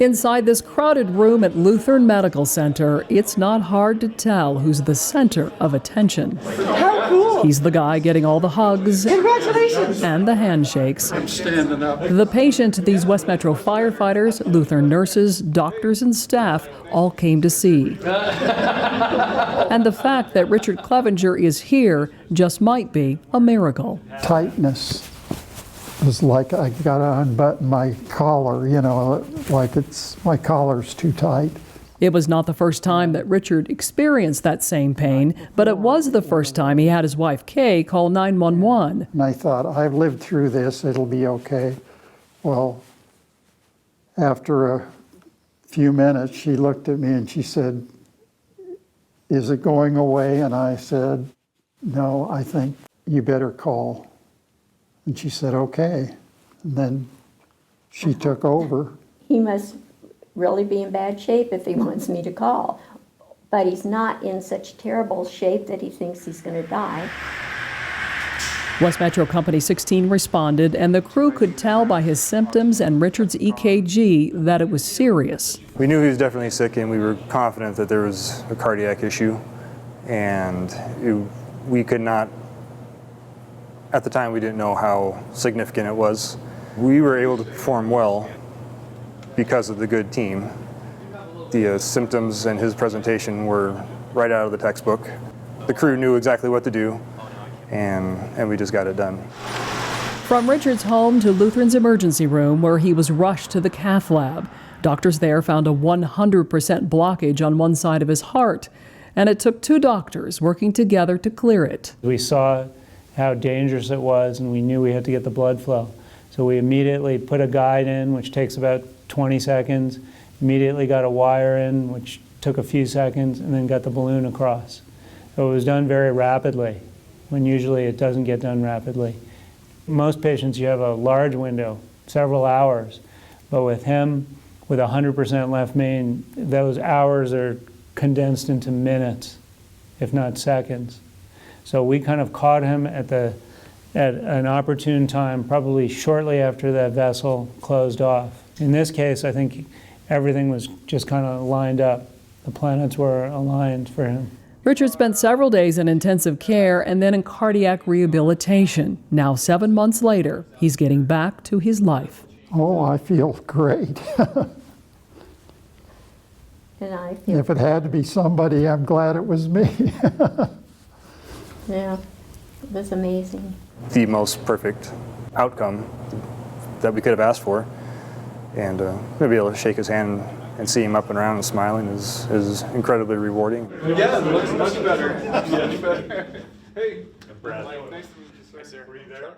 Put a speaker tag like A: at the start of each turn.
A: Inside this crowded room at Lutheran Medical Center, it's not hard to tell who's the center of attention.
B: How cool!
A: He's the guy getting all the hugs.
B: Congratulations!
A: And the handshakes.
C: I'm standing up.
A: The patient these West Metro firefighters, Lutheran nurses, doctors, and staff all came to see. And the fact that Richard Clevenger is here just might be a miracle.
D: Tightness. It was like I got to unbutton my collar, like my collar's too tight.
A: It was not the first time that Richard experienced that same pain, but it was the first time he had his wife, Kay, call 911.
D: And I thought, I've lived through this, it'll be okay. Well, after a few minutes, she looked at me and she said, "Is it going away?" And I said, "No, I think you better call." And she said, "Okay." And then she took over.
E: He must really be in bad shape if he wants me to call. But he's not in such terrible shape that he thinks he's going to die.
A: West Metro Company 16 responded, and the crew could tell by his symptoms and Richard's EKG that it was serious.
F: We knew he was definitely sick, and we were confident that there was a cardiac issue. And we could not, at the time, we didn't know how significant it was. We were able to perform well because of the good team. The symptoms and his presentation were right out of the textbook. The crew knew exactly what to do, and we just got it done.
A: From Richard's home to Lutheran's emergency room, where he was rushed to the cath lab, doctors there found a 100% blockage on one side of his heart, and it took two doctors working together to clear it.
G: We saw how dangerous it was, and we knew we had to get the blood flow. So we immediately put a guide in, which takes about 20 seconds, immediately got a wire in, which took a few seconds, and then got the balloon across. So it was done very rapidly, when usually it doesn't get done rapidly. Most patients, you have a large window, several hours, but with him, with 100% left main, those hours are condensed into minutes, if not seconds. So we kind of caught him at an opportune time, probably shortly after that vessel closed off. In this case, I think everything was just kind of lined up. The planets were aligned for him.
A: Richard spent several days in intensive care and then in cardiac rehabilitation. Now, 7 months later, he's getting back to his life.
D: Oh, I feel great.
E: And I feel,
D: If it had to be somebody, I'm glad it was me.
E: yeah, it was amazing.
F: The most perfect outcome that we could have asked for. And to be able to shake his hand and see him up and around and smiling is incredibly rewarding.
C: Yeah, it looks much better. Much better. Hey,
H: Brad.
C: nice to meet you, sir.
H: Were you there?